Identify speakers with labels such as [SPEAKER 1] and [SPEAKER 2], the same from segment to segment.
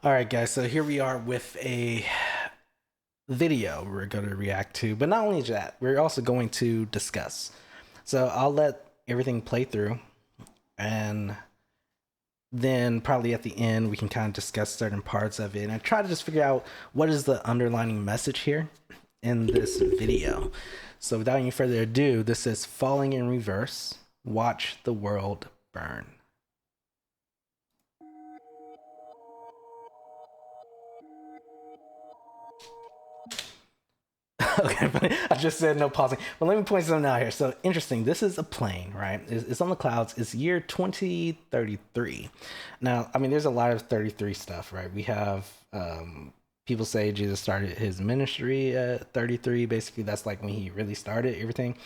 [SPEAKER 1] All right, guys. So here we are with a video we're going to react to, but not only that, we're also going to discuss. So I'll let everything play through, and then probably at the end we can kind of discuss certain parts of it and try to just figure out what is the underlining message here in this video. So without any further ado, this is Falling in Reverse. Watch the world burn. Okay, I just said no pausing. But let me point something out here. So interesting. This is a plane, right? It's on the clouds. It's year 2033. Now, I mean, there's a lot of 33 stuff, right? We have people say Jesus started his ministry at 33. Basically, that's like when he really started everything.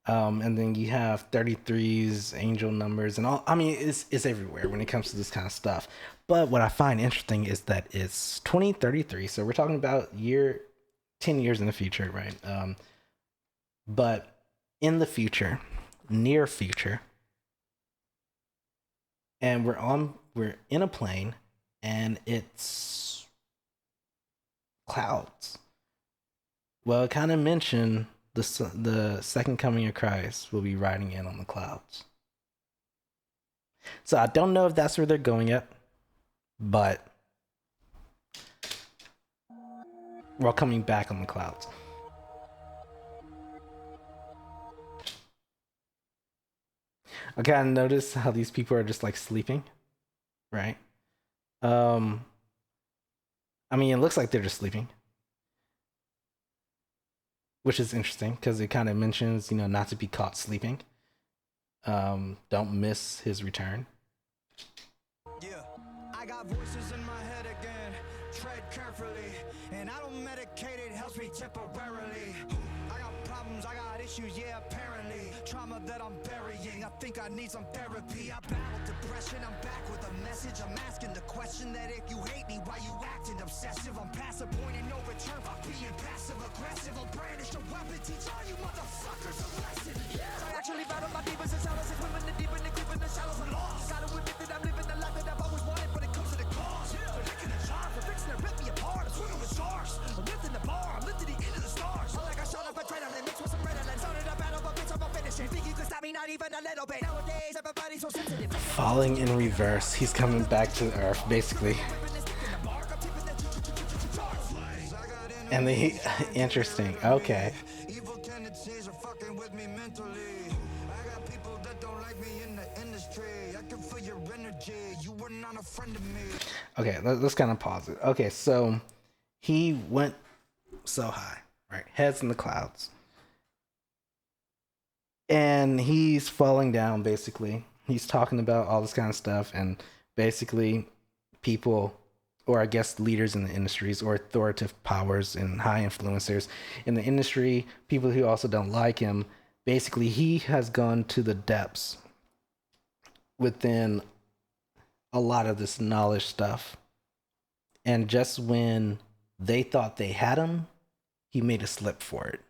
[SPEAKER 1] And then you have 33's angel numbers and all. I mean, it's everywhere when it comes to this kind of stuff. But what I find interesting is that it's 2033. So we're talking about year 10 years in the future, right? But in the future, near future, and we're in a plane and it's clouds. Well, it kind of mentioned the second coming of Christ will be riding in on the clouds. So I don't know if that's where they're going at, but we're coming back on the clouds. I kind of notice how these people are just like sleeping, right? Um, I mean, it looks like they're just sleeping, which is interesting because it kind of mentions, not to be caught sleeping. Don't miss his return.
[SPEAKER 2] Yeah, I got voices in my head again. Tread carefully, and I don't medicate it, helps me temporarily. I got problems, I got issues, yeah, apparently. Trauma that I'm burying, I think I need some therapy. I battle depression, I'm back with a message. I'm asking the question that if you hate me, why you acting obsessive? I'm past the point of no return by being passive aggressive. I'll brandish a weapon, teach all you motherfuckers a lesson. Yeah. I actually battle my demons and shadows, and swimming the deep and the creep in the shallows and lost. Gotta admit that I'm living the life that I've always wanted, but it comes to the cost. Yeah. They're licking the jar, for fixing to rip me apart. I'm swimming with sharks, I'm lifting the bar, I'm lifting the end of the stars. I like I shot up adrenaline, mixed with some Ritalin. Started a battle, but bitch, I'm gonna finish it. Think you can stop me? Not even a little bit. Nowadays, everybody's so sensitive.
[SPEAKER 1] Falling in reverse. He's coming back to Earth, basically. And the interesting. Okay.
[SPEAKER 2] Evil tendencies are fucking with me mentally. I got people that don't like me in the industry. I can feel your energy. You were not a friend of me.
[SPEAKER 1] Okay, let's kind of pause it. Okay, so he went so high, right? Heads in the clouds. And he's falling down, basically. He's talking about all this kind of stuff, and basically, people, or I guess leaders in the industries, or authoritative powers and high influencers in the industry, people who also don't like him, basically, he has gone to the depths within a lot of this knowledge stuff. And just when they thought they had him, he made a slip for it.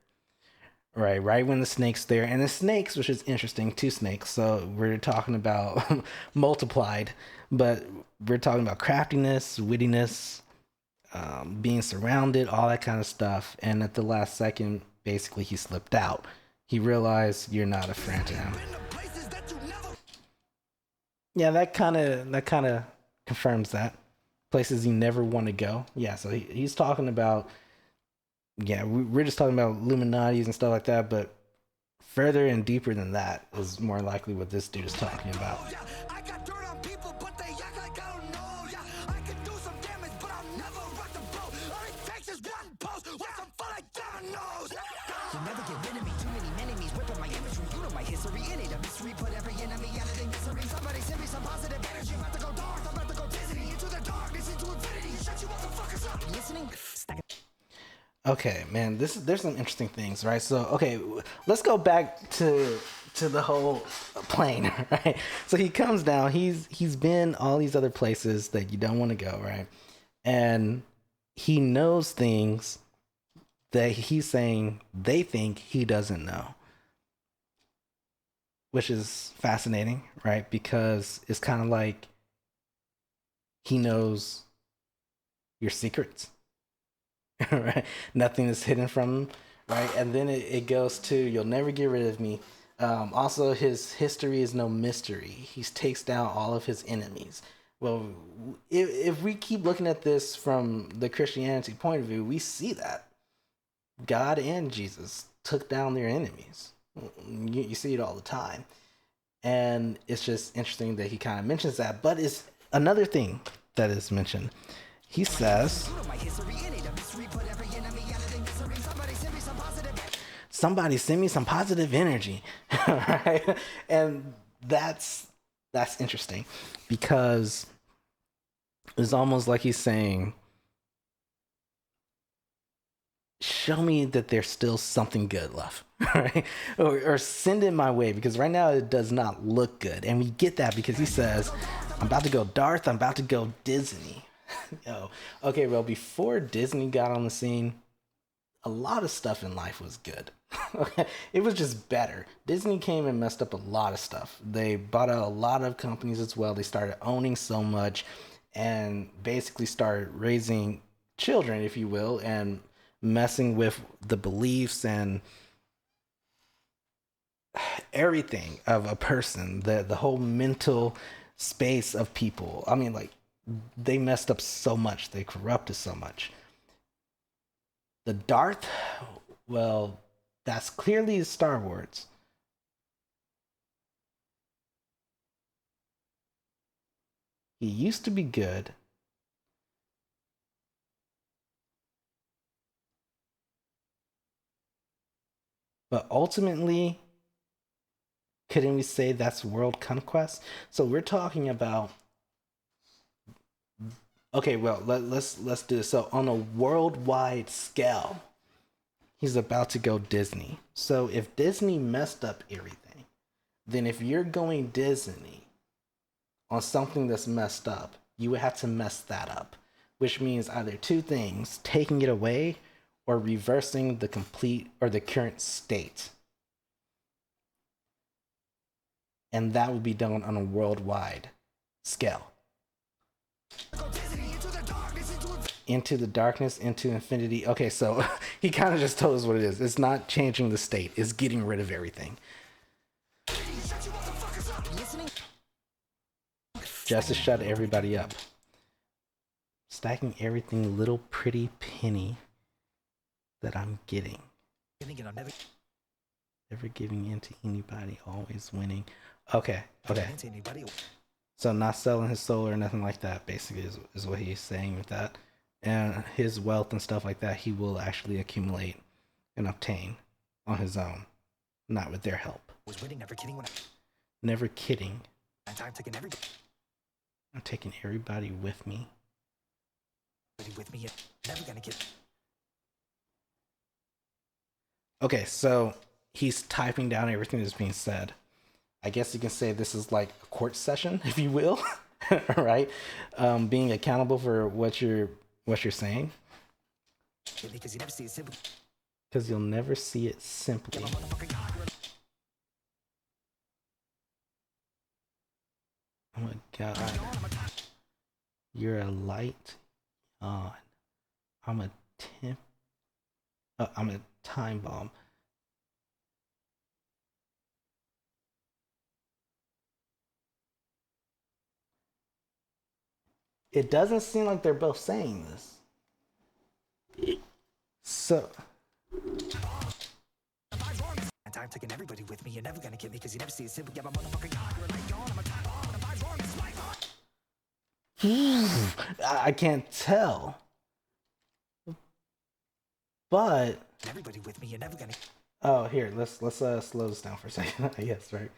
[SPEAKER 1] Right when the snake's there, and the snakes, which is interesting, two snakes. So we're talking about multiplied, but we're talking about craftiness, wittiness, being surrounded, all that kind of stuff. And at the last second, basically, he slipped out. He realized you're not a friend to him. Yeah, that kind of confirms that places you never want to go. Yeah, so he's talking about, yeah, we're just talking about Illuminati's and stuff like that, but further and deeper than that is more likely what this dude is talking about.
[SPEAKER 2] I got dirt on people, but they act like I don't know. Yeah, I can do some damage, but I'll never rock the boat. All it takes is one post with some fun like dominoes. You never get rid of me. Too many enemies whipping my imagery. You know my history. It ain't a mystery. Put every enemy out of their misery. Somebody send me some positive energy. About to go dark. I'm about to go dizzy into the darkness, into infinity. Shut you motherfuckers up. You listening?
[SPEAKER 1] Okay, man, there's some interesting things, right? So, okay, let's go back to the whole plane, right? So he comes down. He's been all these other places that you don't want to go, right? And he knows things that he's saying they think he doesn't know, which is fascinating, right? Because it's kind of like he knows your secrets, right? Nothing is hidden from him, right? And then it goes to, you'll never get rid of me. Also, his history is no mystery. He takes down all of his enemies. Well, if we keep looking at this from the Christianity point of view, we see that God and Jesus took down their enemies. You see it all the time. And it's just interesting that he kind of mentions that. But it's another thing that is mentioned. He says, somebody send me some positive energy. Right? And that's interesting, because it's almost like he's saying, show me that there's still something good left, right? Or send it my way, because right now it does not look good. And we get that because he says, I'm about to go Darth, I'm about to go Disney. Yo, okay, well, before Disney got on the scene, a lot of stuff in life was good. Okay, it was just better. Disney came and messed up a lot of stuff. They bought out a lot of companies as well. They started owning so much and basically started raising children, if you will, and messing with the beliefs and everything of a person, the whole mental space of people. I mean, like, they messed up so much. They corrupted so much. The Darth, well, that's clearly Star Wars. He used to be good. But ultimately, couldn't we say that's world conquest? So we're talking about, okay, well, let's do this. So on a worldwide scale, he's about to go Disney. So if Disney messed up everything, then if you're going Disney on something that's messed up, you would have to mess that up, which means either two things: taking it away or reversing the complete or the current state. And that would be done on a worldwide scale. Into the darkness, into infinity. Okay, so he kind of just told us what it is. It's not changing the state, it's getting rid of everything. Just to shut everybody up. Stacking everything, little pretty penny that I'm getting. Never giving in to anybody, always winning. Okay. So not selling his soul or nothing like that, basically, is what he's saying with that. And his wealth and stuff like that, he will actually accumulate and obtain on his own, not with their help. Never kidding. I'm taking everybody with me. Okay, so he's typing down everything that's being said. I guess you can say this is like a court session, if you will, right? Being accountable for what you're saying. Because you'll never see it simply. Oh my God. You're a light on. I'm a time bomb. It doesn't seem like they're both saying this. So I'm taking everybody with me. You're never gonna get me because you never see it simple. Yeah, my motherfucking God, you're like on. I'm a time bomb. I'm wrong. It's like I can't tell. But everybody with me. You're never gonna. Oh, here. Let's slow this down for a second. Yes, right.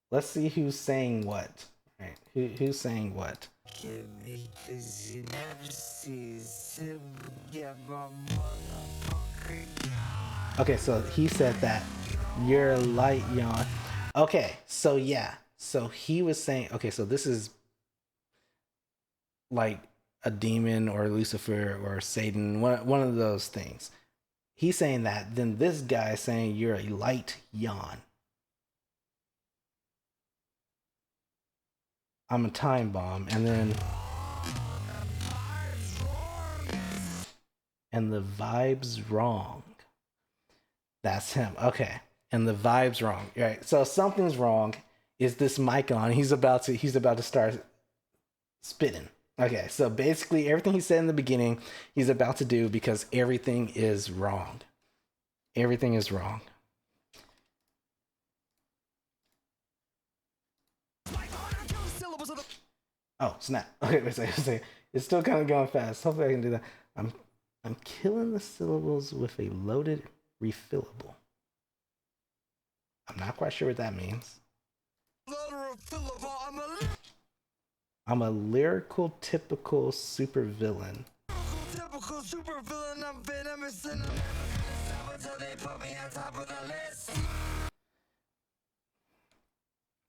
[SPEAKER 1] Let's see who's saying what. Right. Who's saying what? Okay, so he said that you're a light yawn. Okay, so yeah. So he was saying, okay, so this is like a demon or Lucifer or Satan, one of those things. He's saying that. Then this guy is saying you're a light yawn. I'm a time bomb. And then and the vibe's wrong. That's him. Okay. And the vibe's wrong. Right. So something's wrong. Is this mic on? He's about to start spitting. Okay. So basically everything he said in the beginning, he's about to do because everything is wrong. Everything is wrong. Oh, snap. Okay, wait a second. It's still kind of going fast. Hopefully I can do that. I'm killing the syllables with a loaded refillable. I'm not quite sure what that means. I'm a lyrical, typical supervillain. Typical supervillain, I'm venomous in them. Until they put me on top of the list.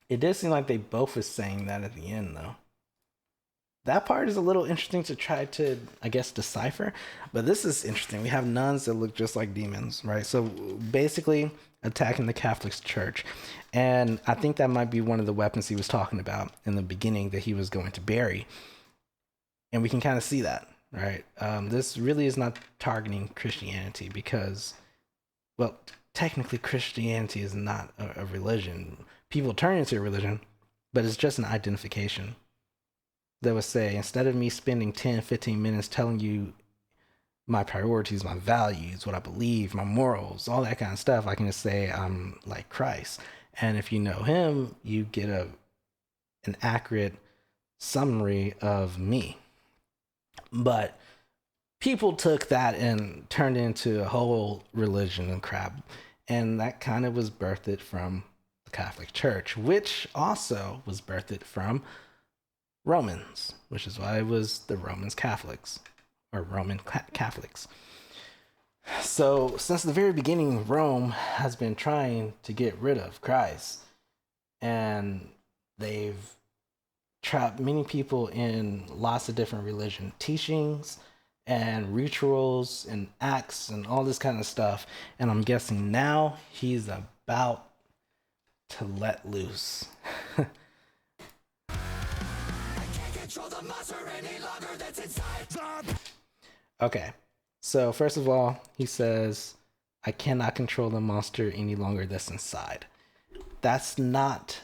[SPEAKER 1] It does seem like they both is saying that at the end, though. That part is a little interesting to try to, I guess, decipher. But this is interesting. We have nuns that look just like demons, right? So basically attacking the Catholic Church. And I think that might be one of the weapons he was talking about in the beginning that he was going to bury. And we can kind of see that, right? This really is not targeting Christianity because, well, technically Christianity is not a religion. People turn into a religion, but it's just an identification. That would say, instead of me spending 10, 15 minutes telling you my priorities, my values, what I believe, my morals, all that kind of stuff, I can just say I'm like Christ. And if you know him, you get an accurate summary of me. But people took that and turned it into a whole religion and crap. And that kind of was birthed from the Catholic Church, which also was birthed from Romans, which is why it was the Roman Catholics. So since the very beginning, Rome has been trying to get rid of Christ, and they've trapped many people in lots of different religion teachings and rituals and acts and all this kind of stuff. And I'm guessing now he's about to let loose. Okay, so first of all, he says, I cannot control the monster any longer that's inside. That's not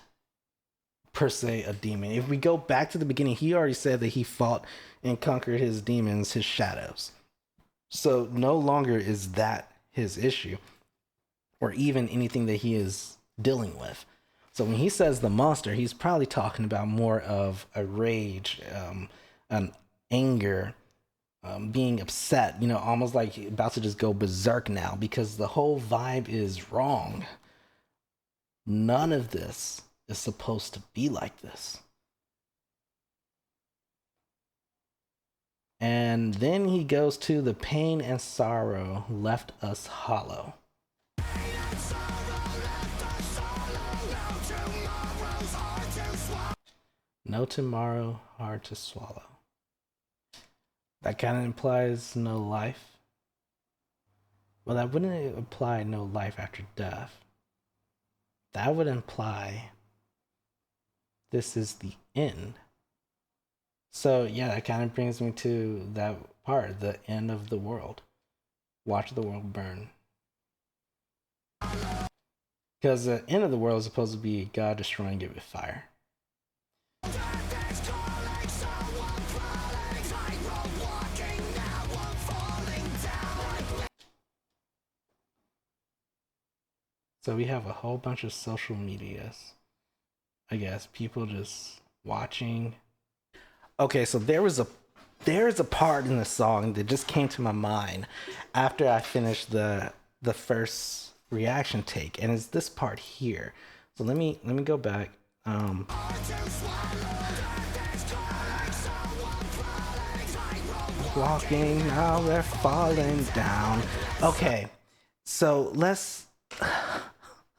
[SPEAKER 1] per se a demon. If we go back to the beginning, he already said that he fought and conquered his demons, his shadows. So no longer is that his issue or even anything that he is dealing with. So when he says the monster, he's probably talking about more of a rage, an anger, being upset, almost like about to just go berserk now because the whole vibe is wrong. None of this is supposed to be like this. And then he goes to the pain and sorrow left us hollow. No tomorrow, hard to swallow. That kind of implies no life. Well, that wouldn't imply no life after death. That would imply this is the end. So yeah, that kind of brings me to that part, the end of the world. Watch the world burn. Because the end of the world is supposed to be God destroying it with fire. So we have a whole bunch of social medias. I guess people just watching. Okay, so there's a part in the song that just came to my mind after I finished the first reaction take, and it's this part here. So let me go back. Walking, now they're falling down. Okay, so let's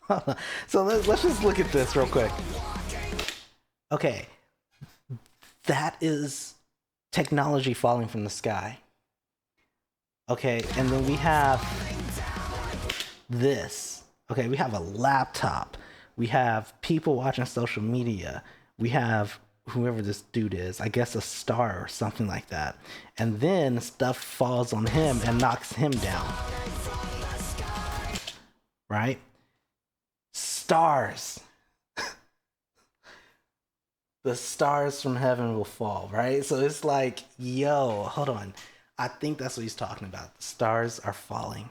[SPEAKER 1] just look at this real quick. Okay, that is technology falling from the sky. Okay, and then we have this. Okay, we have a laptop. We have people watching social media. We have whoever this dude is, I guess a star or something like that. And then stuff falls on him and knocks him down. Right? Stars. The stars from heaven will fall, right? So it's like, yo, hold on. I think that's what he's talking about. The stars are falling.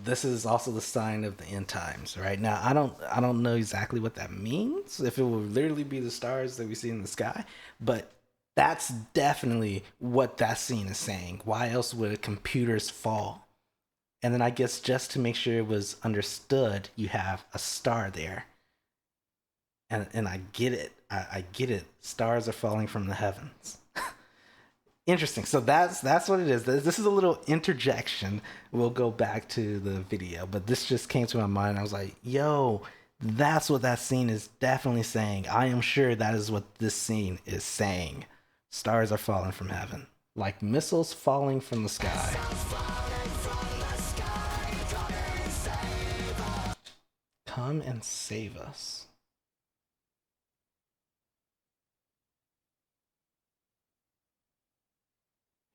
[SPEAKER 1] This is also the sign of the end times, right? Now, I don't know exactly what that means, if it will literally be the stars that we see in the sky, but that's definitely what that scene is saying. Why else would computers fall? And then I guess just to make sure it was understood, you have a star there. And I get it. I get it. Stars are falling from the heavens. Interesting. So that's what it is. This is a little interjection. We'll go back to the video, but this just came to my mind. I was like, yo, that's what that scene is definitely saying. I am sure that is what this scene is saying. Stars are falling from heaven, like missiles falling from the sky. Come and save us.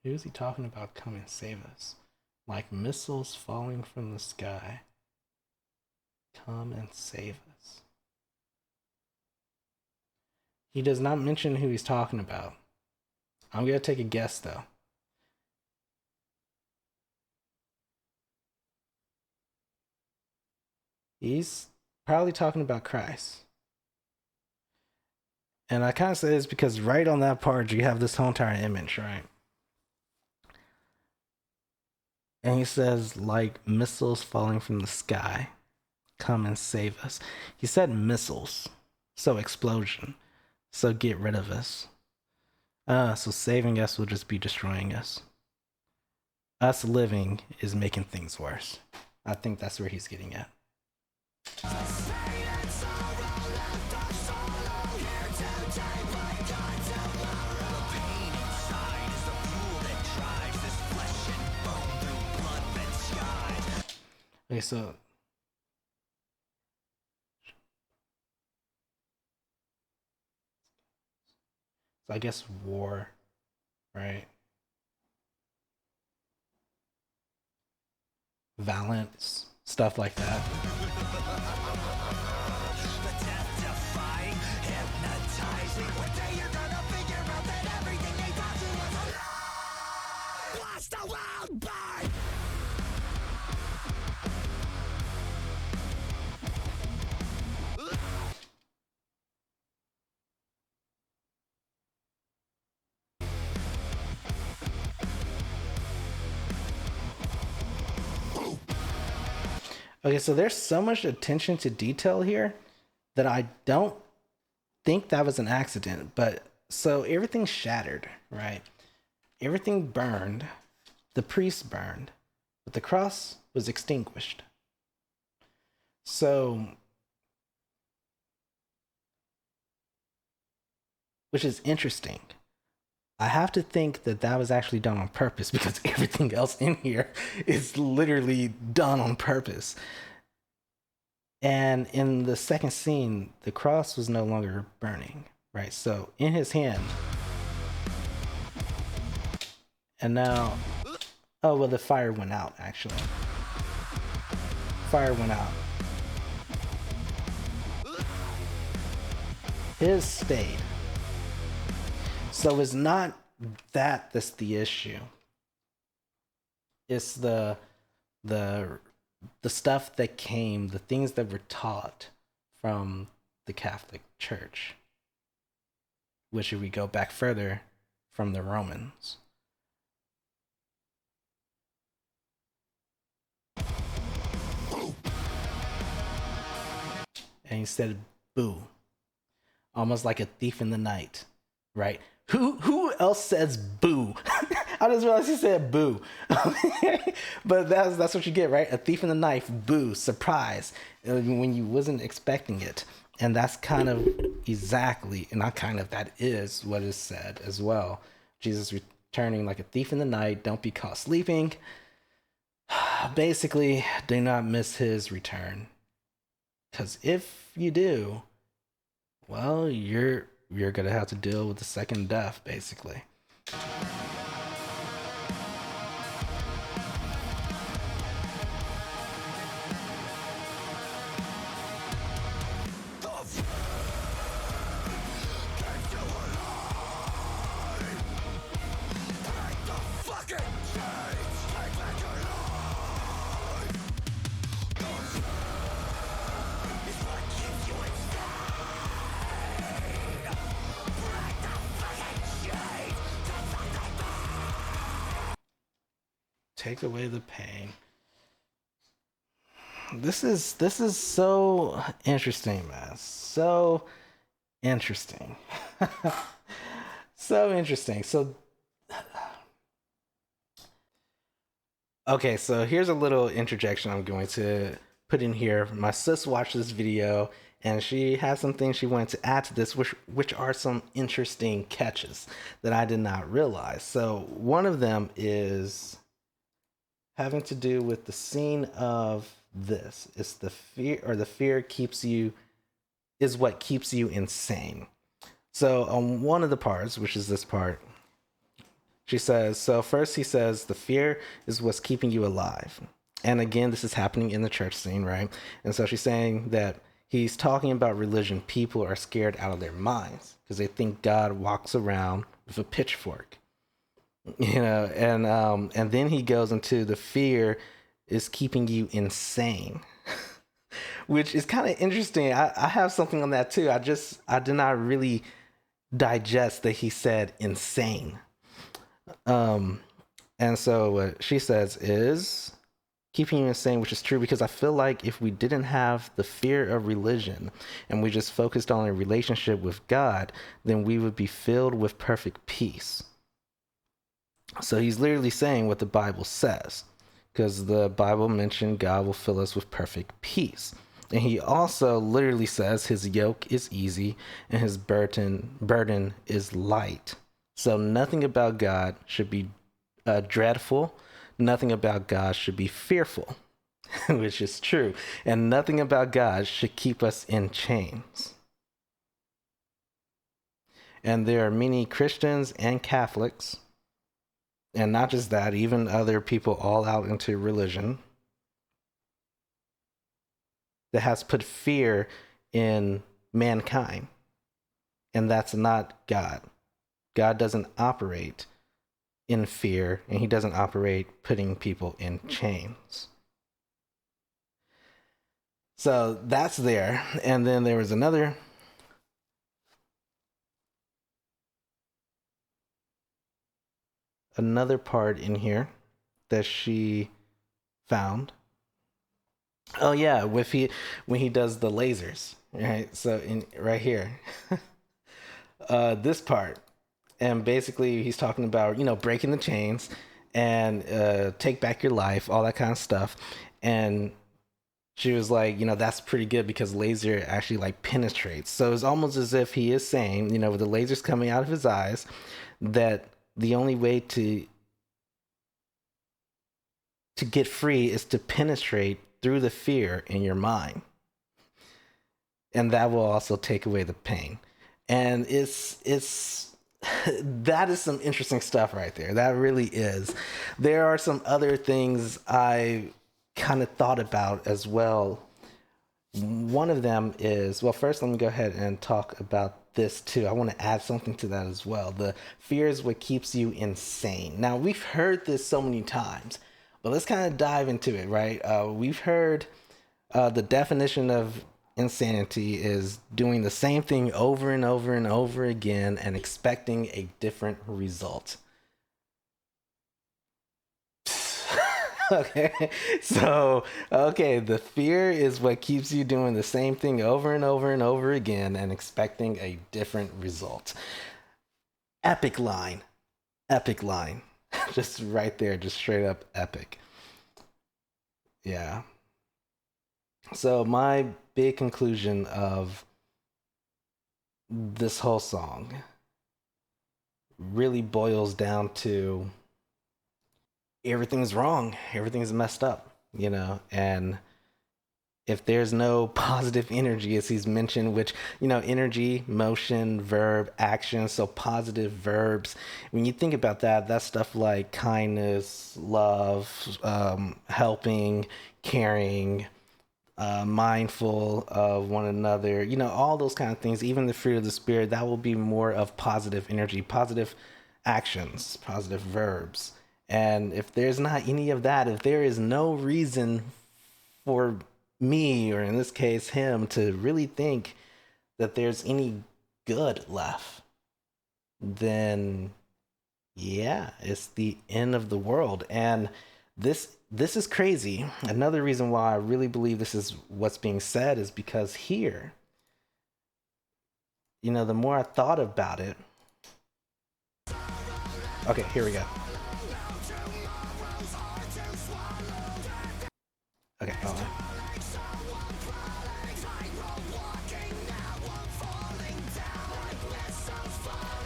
[SPEAKER 1] Who's he talking about? Come and save us. Like missiles falling from the sky. Come and save us. He does not mention who he's talking about. I'm going to take a guess, though. He's probably talking about Christ. And I kind of say this because right on that part, you have this whole entire image, right? And he says, like missiles falling from the sky, come and save us. He said missiles, so explosion, so get rid of us. So saving us will just be destroying us. Us living is making things worse. I think that's where he's getting at. Okay, so I guess war, right? Violence, stuff like that. Okay, so there's so much attention to detail here that I don't think that was an accident. But so everything shattered, right? Everything burned. The priest burned, but the cross was extinguished. So, which is interesting. I have to think that that was actually done on purpose because everything else in here is literally done on purpose. And in the second scene, the cross was no longer burning, right? So in his hand, and now, oh, well, the fire went out, actually. Fire went out. His stayed. So it's not that's the issue. It's the stuff that came, the things that were taught from the Catholic Church, which if we go back further, from the Romans. And he said boo, almost like a thief in the night, right? Who else says boo? I just realized he said boo. But that's what you get, right? A thief in the night, boo, surprise, when you wasn't expecting it. And that's kind of exactly, and not kind of, that is what is said as well. Jesus returning like a thief in the night, don't be caught sleeping. Basically, do not miss his return. Because if you do, Well, you're gonna have to deal with the second death, basically. Take away the pain. This is so interesting, man. So interesting. So interesting. So okay, so here's a little interjection I'm going to put in here. My sis watched this video and she has some things she wanted to add to this, which are some interesting catches that I did not realize. So one of them is having to do with the scene of this. It's the fear, or the fear keeps you, is what keeps you insane. So on one of the parts, which is this part, she says, so first he says, the fear is what's keeping you alive. And again, this is happening in the church scene, right? And so she's saying that he's talking about religion. People are scared out of their minds because they think God walks around with a pitchfork, and then he goes into the fear is keeping you insane, which is kind of interesting. I have something on that too. I did not really digest that he said insane. Um, and so what she says is keeping you insane, which is true because I feel like if we didn't have the fear of religion and we just focused on a relationship with God, then we would be filled with perfect peace. So he's literally saying what the Bible says, because the Bible mentioned God will fill us with perfect peace. And he also literally says his yoke is easy and his burden is light. So nothing about God should be dreadful. Nothing about God should be fearful, which is true. And nothing about God should keep us in chains. And there are many Christians and Catholics, and not just that, even other people all out into religion, that has put fear in mankind. And that's not God. God doesn't operate in fear, and he doesn't operate putting people in chains. So that's there. And then there was another part in here that she found. Oh yeah, with he when he does the lasers, right? So in right here, this part, and basically he's talking about breaking the chains and take back your life, all that kind of stuff, and she was like, that's pretty good because laser actually like penetrates. So it's almost as if he is saying, with the lasers coming out of his eyes, that the only way to get free is to penetrate through the fear in your mind, and that will also take away the pain. And it's that is some interesting stuff right there. That really is. There are some other things I kind of thought about as well. One of them is, well, first let me go ahead and talk about this too. I want to add something to that as well. The fear is what keeps you insane. Now, we've heard this so many times, but let's kind of dive into it, right? We've heard the definition of insanity is doing the same thing over and over and over again and expecting a different result. Okay, so okay, the fear is what keeps you doing the same thing over and over and over again and expecting a different result. Epic line. Epic line. Just right there, just straight up epic. Yeah. So my big conclusion of this whole song really boils down to everything's wrong, everything's messed up, and if there's no positive energy, as he's mentioned, which, energy, motion, verb, action, so positive verbs. When you think about that, that's stuff like kindness, love, helping, caring, mindful of one another, all those kind of things. Even the fruit of the spirit, that will be more of positive energy, positive actions, positive verbs. And if there's not any of that, if there is no reason for me, or in this case him, to really think that there's any good left, then yeah, it's the end of the world. And this is crazy. Another reason why I really believe this is what's being said is because here, the more I thought about it. Okay, here we go. Okay, hold on.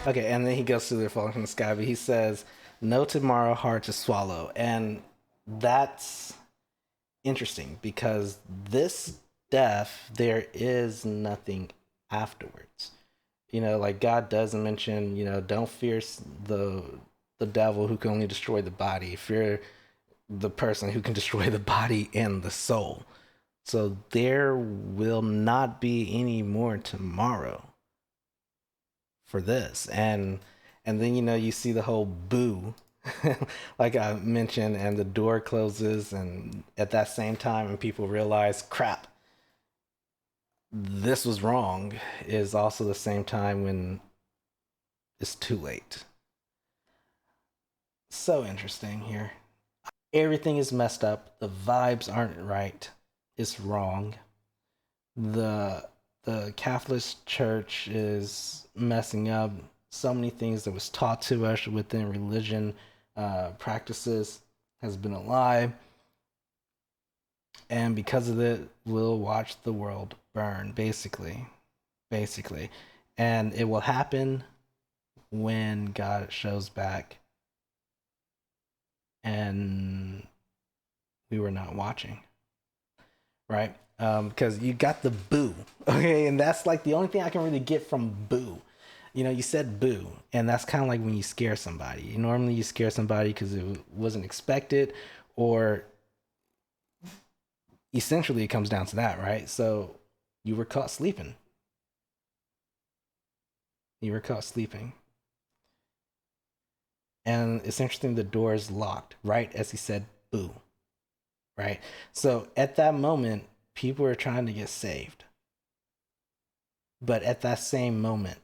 [SPEAKER 1] Okay, and then he goes through the falling from the sky, but he says, "No tomorrow, hard to swallow," and that's interesting because this death, there is nothing afterwards. Like God does mention, don't fear the devil who can only destroy the body. Fear the person who can destroy the body and the soul. So there will not be any more tomorrow for this. And then you see the whole boo like I mentioned, and the door closes, and at that same time, and people realize, crap, this was wrong, is also the same time when it's too late. So interesting here. Everything is messed up. The vibes aren't right. It's wrong. The Catholic Church is messing up so many things that was taught to us within religion, practices, has been a lie. And because of it, we'll watch the world burn, basically. Basically. And it will happen when God shows back and we were not watching. Right? Because you got the boo. Okay, and that's like the only thing I can really get from boo. You said boo, and that's kind of like when you scare somebody. Normally you scare somebody because it wasn't expected, or essentially it comes down to that, right? So you were caught sleeping. You were caught sleeping. And it's interesting, the door is locked, right as he said boo. Right? So at that moment, people are trying to get saved. But at that same moment,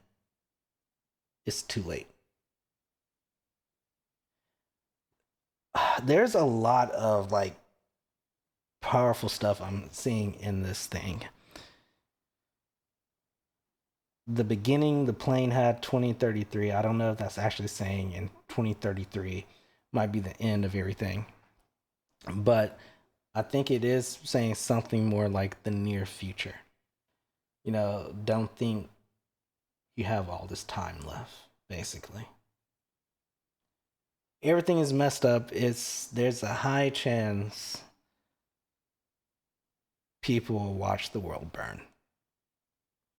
[SPEAKER 1] it's too late. There's a lot of like powerful stuff I'm seeing in this thing. The beginning, the plane had 2033. I don't know if that's actually saying in 2033 might be the end of everything. But I think it is saying something more like the near future. Don't think you have all this time left, basically. Everything is messed up. There's a high chance people will watch the world burn.